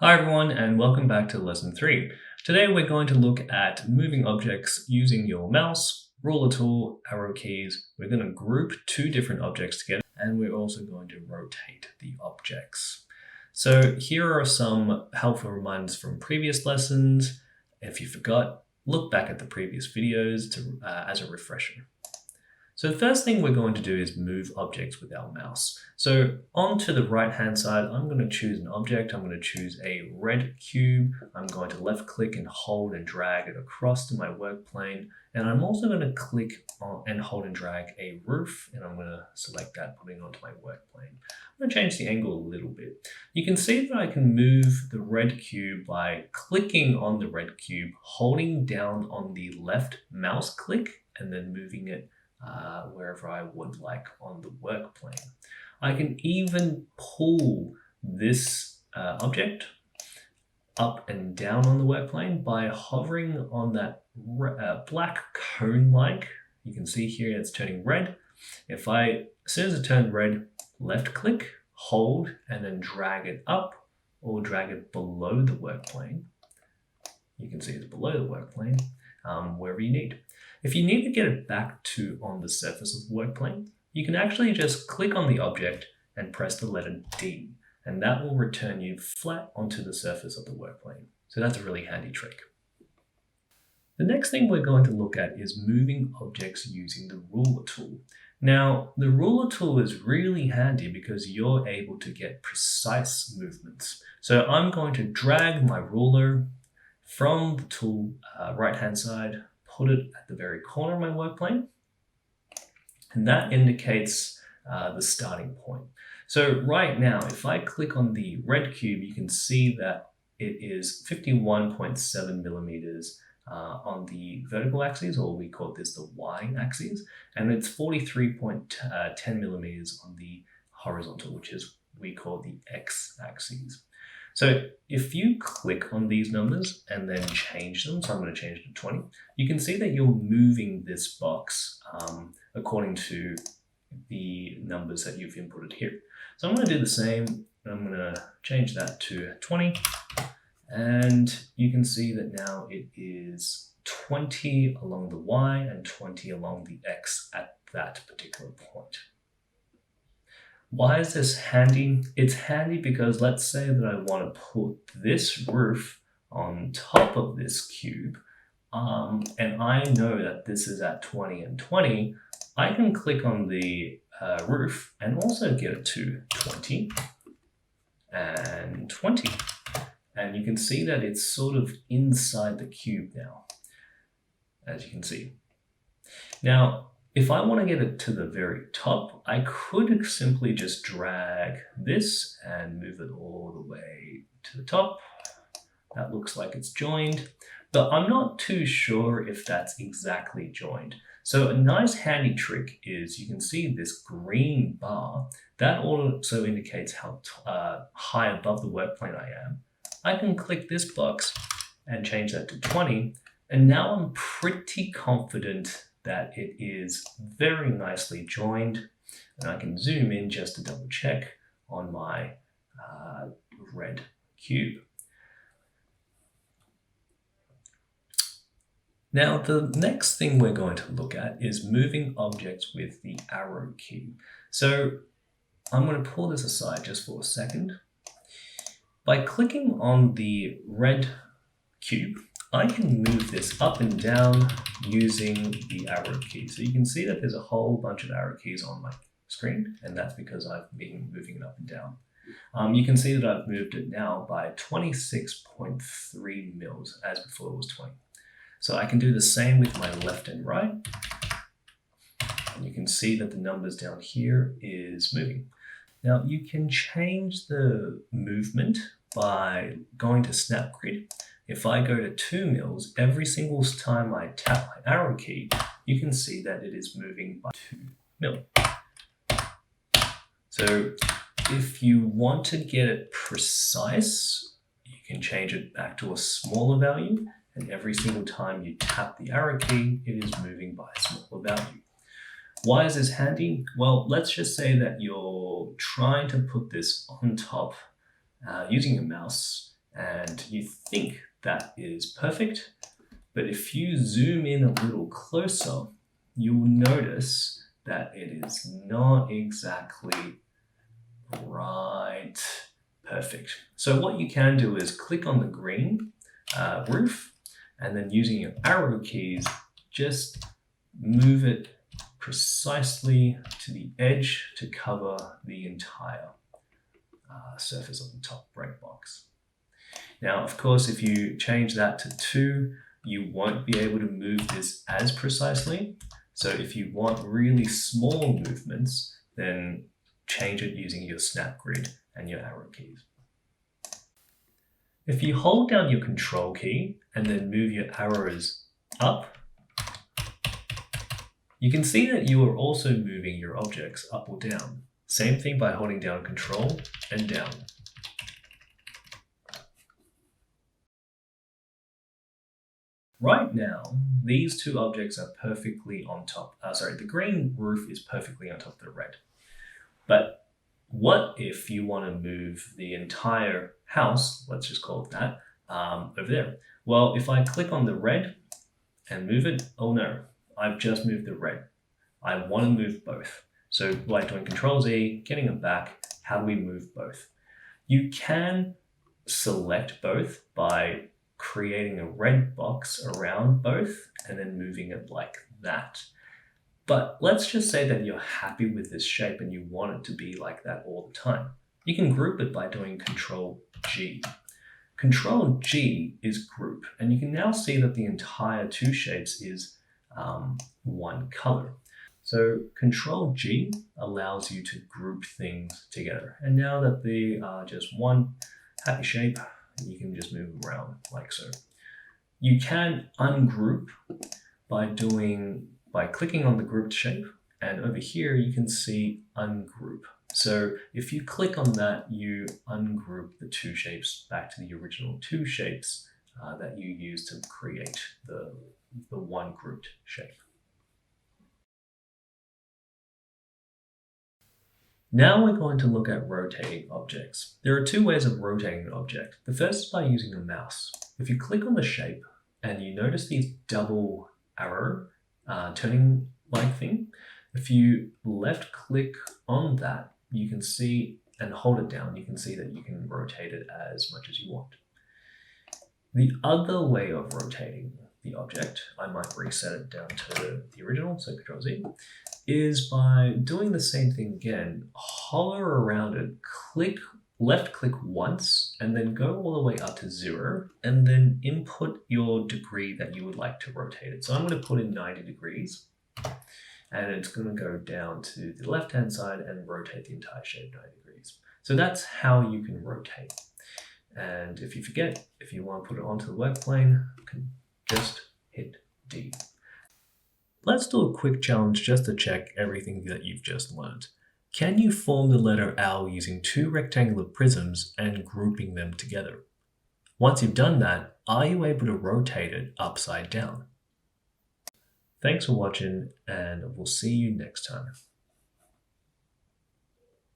Hi everyone and welcome back to lesson 3. Today we're going to look at moving objects using your mouse, ruler tool, arrow keys. We're going to group two different objects together and we're also going to rotate the objects. So here are some helpful reminders from previous lessons. If you forgot, look back at the previous videos as a refresher. So the first thing we're going to do is move objects with our mouse. So onto the right hand side, I'm going to choose an object. I'm going to choose a red cube. I'm going to left click and hold and drag it across to my work plane. And I'm also going to click on and hold and drag a roof. And I'm going to select that, putting it onto my work plane. I'm going to change the angle a little bit. You can see that I can move the red cube by clicking on the red cube, holding down on the left mouse click, and then moving it wherever I would like on the work plane. I can even pull this object up and down on the work plane by hovering on that black cone-like. You can see here it's turning red. As soon as it turns red, left click, hold, and then drag it up or drag it below the work plane. You can see it's below the work plane, wherever you need. If you need to get it back to on the surface of the work plane, you can actually just click on the object and press the letter D, and that will return you flat onto the surface of the work plane. So that's a really handy trick. The next thing we're going to look at is moving objects using the ruler tool. Now, the ruler tool is really handy because you're able to get precise movements. So I'm going to drag my ruler from the tool right hand side, put it at the very corner of my work plane, and that indicates the starting point. So right now, if I click on the red cube, you can see that it is 51.7 millimeters on the vertical axis, or we call this the Y axis, and it's 43.10 millimeters on the horizontal, which is we call the X axis. So if you click on these numbers and then change them, so I'm going to change it to 20, you can see that you're moving this box according to the numbers that you've inputted here. So I'm going to do the same. I'm going to change that to 20, and you can see that now it is 20 along the Y and 20 along the X at that particular point. Why is this handy? It's handy because let's say that I want to put this roof on top of this cube, and I know that this is at 20 and 20. I can click on the roof and also get it to 20 and 20. And you can see that it's sort of inside the cube now, as you can see. Now, if I want to get it to the very top, I could simply just drag this and move it all the way to the top. That looks like it's joined, but I'm not too sure if that's exactly joined. So a nice handy trick is you can see this green bar. That also indicates how high above the work plane I am. I can click this box and change that to 20, and now I'm pretty confident that it is very nicely joined, and I can zoom in just to double check on my red cube. Now the next thing we're going to look at is moving objects with the arrow key. So I'm going to pull this aside just for a second. By clicking on the red cube, I can move this up and down using the arrow key. So you can see that there's a whole bunch of arrow keys on my screen, and that's because I've been moving it up and down. You can see that I've moved it now by 26.3 mils, as before it was 20. So I can do the same with my left and right. And you can see that the numbers down here is moving. Now you can change the movement by going to Snap Grid. If I go to 2 mils, every single time I tap my arrow key, you can see that it is moving by 2 mil. So if you want to get it precise, you can change it back to a smaller value, and every single time you tap the arrow key, it is moving by a smaller value. Why is this handy? Well, let's just say that you're trying to put this on top using your mouse, and you think that is perfect. But if you zoom in a little closer, you'll notice that it is not exactly right perfect. So what you can do is click on the green roof, and then using your arrow keys, just move it precisely to the edge to cover the entire surface of the top right box. Now, of course, if you change that to 2, you won't be able to move this as precisely. So if you want really small movements, then change it using your snap grid and your arrow keys. If you hold down your control key and then move your arrows up, you can see that you are also moving your objects up or down. Same thing by holding down control and down. Right now, these two objects are perfectly on top. The green roof is perfectly on top of the red. But what if you want to move the entire house, let's just call it that, over there? Well, if I click on the red and move it, oh no, I've just moved the red. I want to move both. So by doing Control Z, getting them back, how do we move both? You can select both by creating a red box around both and then moving it like that. But let's just say that you're happy with this shape and you want it to be like that all the time. You can group it by doing Control G. Control G is group, and you can now see that the entire two shapes is one color. So Control G allows you to group things together. And now that they are just one happy shape, you can just move them around like so. You can ungroup by clicking on the grouped shape, and over here you can see ungroup. So if you click on that, you ungroup the two shapes back to the original two shapes that you used to create the one grouped shape. Now we're going to look at rotating objects. There are two ways of rotating an object. The first is by using a mouse. If you click on the shape and you notice these double arrow turning like thing, if you left click on that, you can see, and hold it down, you can see that you can rotate it as much as you want. The other way of rotating the object, I might reset it down to the original, so Control Z, is by doing the same thing again, hover around it, left click once, and then go all the way up to 0, and then input your degree that you would like to rotate it. So I'm going to put in 90 degrees, and it's going to go down to the left-hand side and rotate the entire shape 90 degrees. So that's how you can rotate. And if you forget, if you want to put it onto the work plane, you can just hit D. Let's do a quick challenge just to check everything that you've just learned. Can you form the letter L using two rectangular prisms and grouping them together? Once you've done that, are you able to rotate it upside down? Thanks for watching, and we'll see you next time.